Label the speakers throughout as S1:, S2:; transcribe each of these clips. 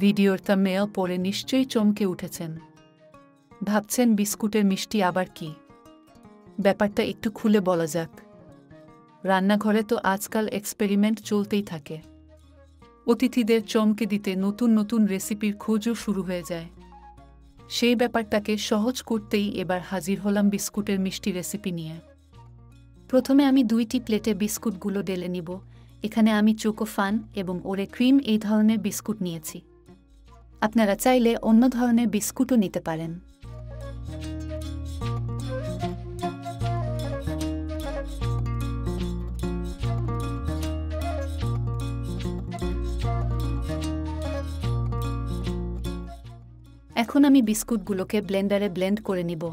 S1: ভিডিওর থাম্বনেল পড়ে নিশ্চয়ই চমকে উঠেছেন। ভাবছেন বিস্কুটের মিষ্টি আবার কি? ব্যাপারটা একটু খুলে বলা যাক। রান্নাঘরে তো আজকাল এক্সপেরিমেন্ট চলতেই থাকে। অতিথিদের চমকে দিতে নতুন নতুন রেসিপির খোঁজও শুরু হয়ে যায়। সেই ব্যাপারটাকে সহজ করতেই এবার হাজির হলাম বিস্কুটের মিষ্টি রেসিপি নিয়ে। প্রথমে আমি 2টি প্লেটে বিস্কুটগুলো ঢেলে নিব। এখানে আমি চোকো ফান এবং ওরে ক্রিম এই ধরনের বিস্কুট নিয়েছি। আপনারা চাইলে অন্য ধরনের বিস্কুটও নিতে পারেন। এখন আমি বিস্কুটগুলোকে ব্লেন্ডারে ব্লেন্ড করে নিব।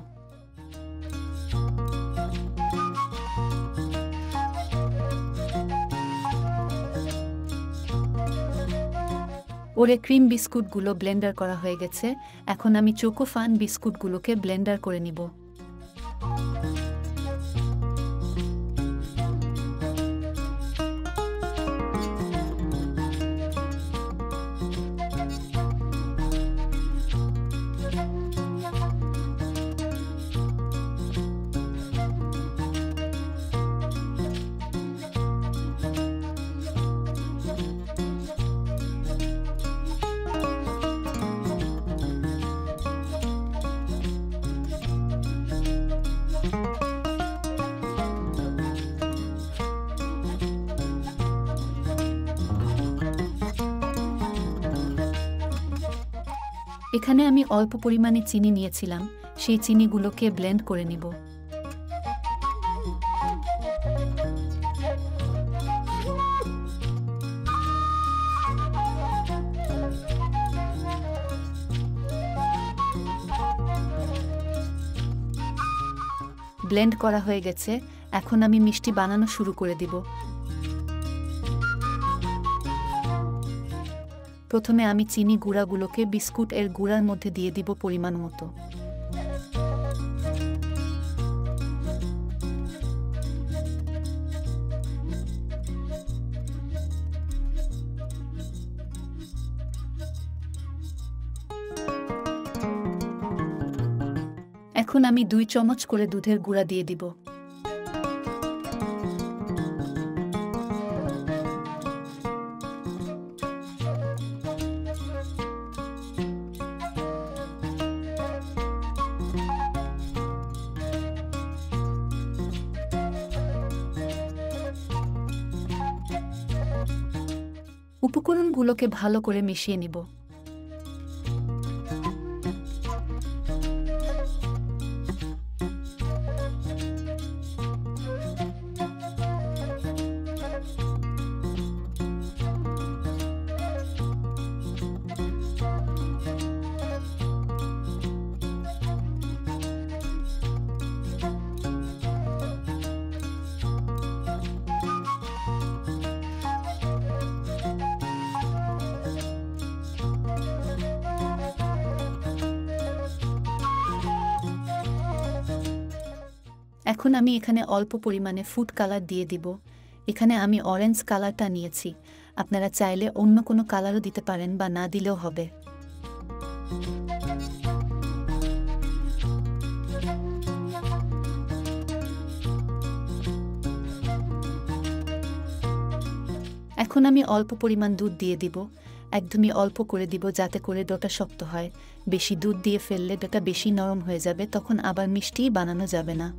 S1: ওরে ক্রিম বিস্কুটগুলো ব্লেন্ডার করা হয়ে গেছে। এখন আমি চোকো ফান বিস্কুটগুলোকে ব্লেন্ডার করে নিব। এখানে আমি অল্প পরিমাণে চিনি নিয়েছিলাম, সেই চিনিগুলোকে ব্লেন্ড করে নিব। ব্লেন্ড করা হয়ে গেছে। এখন আমি মিষ্টি বানানো শুরু করে দিব। প্রথমে আমি চিনি গুঁড়াগুলোকে বিস্কুট এর গুঁড়ার মধ্যে দিয়ে দিব পরিমাণ মতো। এখন আমি 2 চামচ করে দুধের গুঁড়া দিয়ে দিব। উপকরণগুলোকে ভালো করে মিশিয়ে নিব। এখন আমি এখানে অল্প পরিমাণে ফুড কালার দিয়ে দিব। এখানে আমি অরেঞ্জ কালারটা নিয়েছি। আপনারা চাইলে অন্য কোনো কালারও দিতে পারেন বা না দিলেও হবে। এখন আমি অল্প পরিমাণ দুধ দিয়ে দিব। একদমই অল্প করে দিব যাতে করে ডোটা শক্ত হয়। বেশি দুধ দিয়ে ফেললে ডোটা বেশি নরম হয়ে যাবে, তখন আবার মিষ্টি বানানো যাবে না।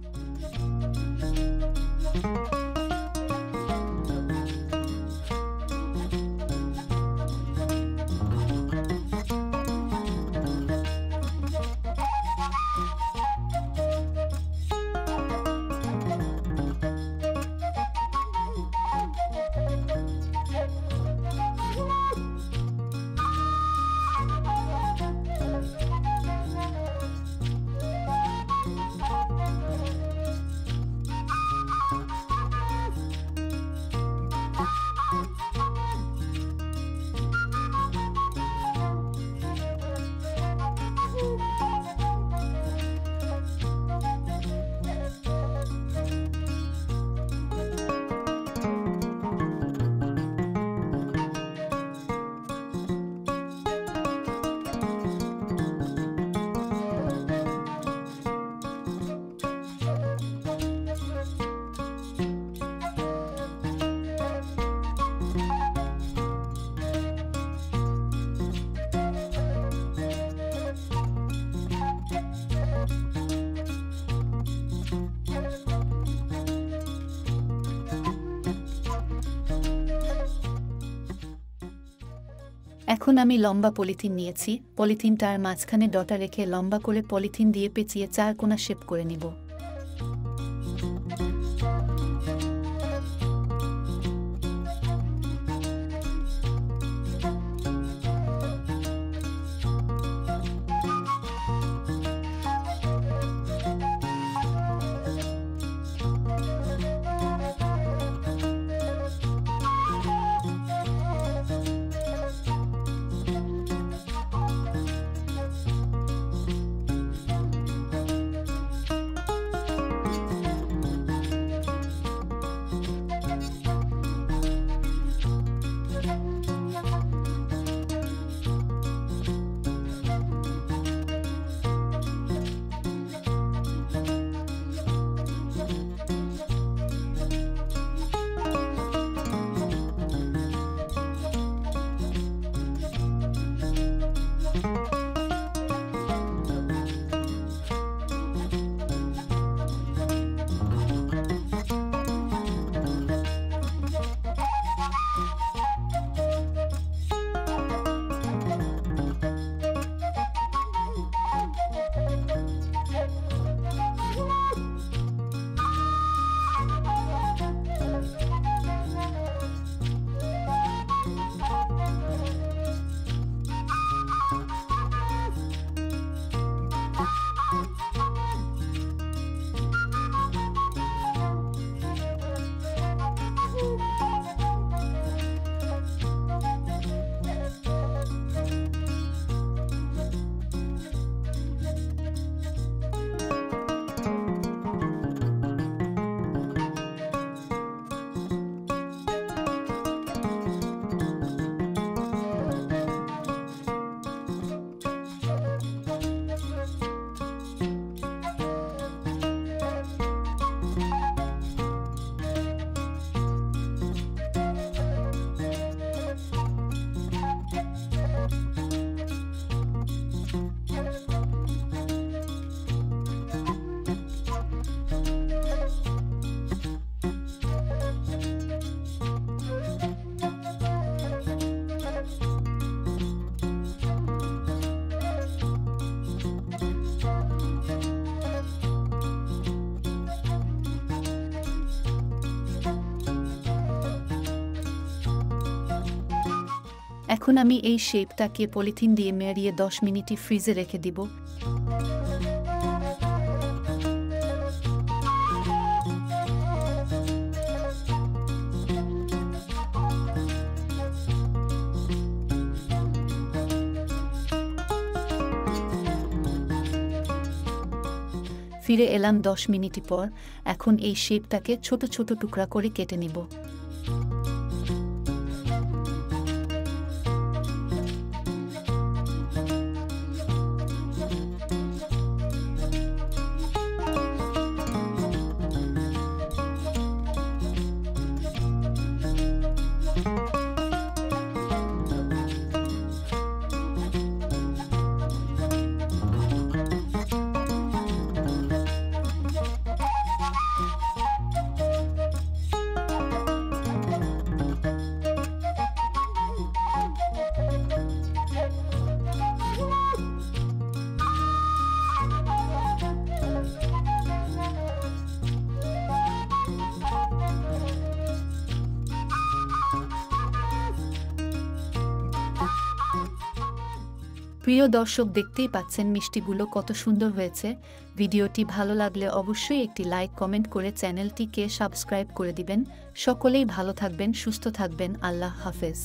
S1: এখন আমি লম্বা পলিথিন নিয়েছি, পলিথিনটার মাঝখানে ডটা রেখে লম্বা করে পলিথিন দিয়ে পেঁচিয়ে 4 কোণা শেপ করে নিব। এখন আমি এই শেপটাকে পলিথিন দিয়ে মেরিয়ে 10 মিনিট ফ্রিজে রেখে দিব। ফিরে এলাম 10 মিনিট পর। এখন এই শেপটাকে ছোট ছোট টুকরা করে কেটে নিব। প্রিয় দর্শক, দেখতেই পাচ্ছেন মিষ্টিগুলো কত সুন্দর হয়েছে। ভিডিওটি ভালো লাগলে অবশ্যই একটি লাইক কমেন্ট করে চ্যানেলটিকে সাবস্ক্রাইব করে দিবেন। সকলেই ভালো থাকবেন, সুস্থ থাকবেন। আল্লাহ হাফেজ।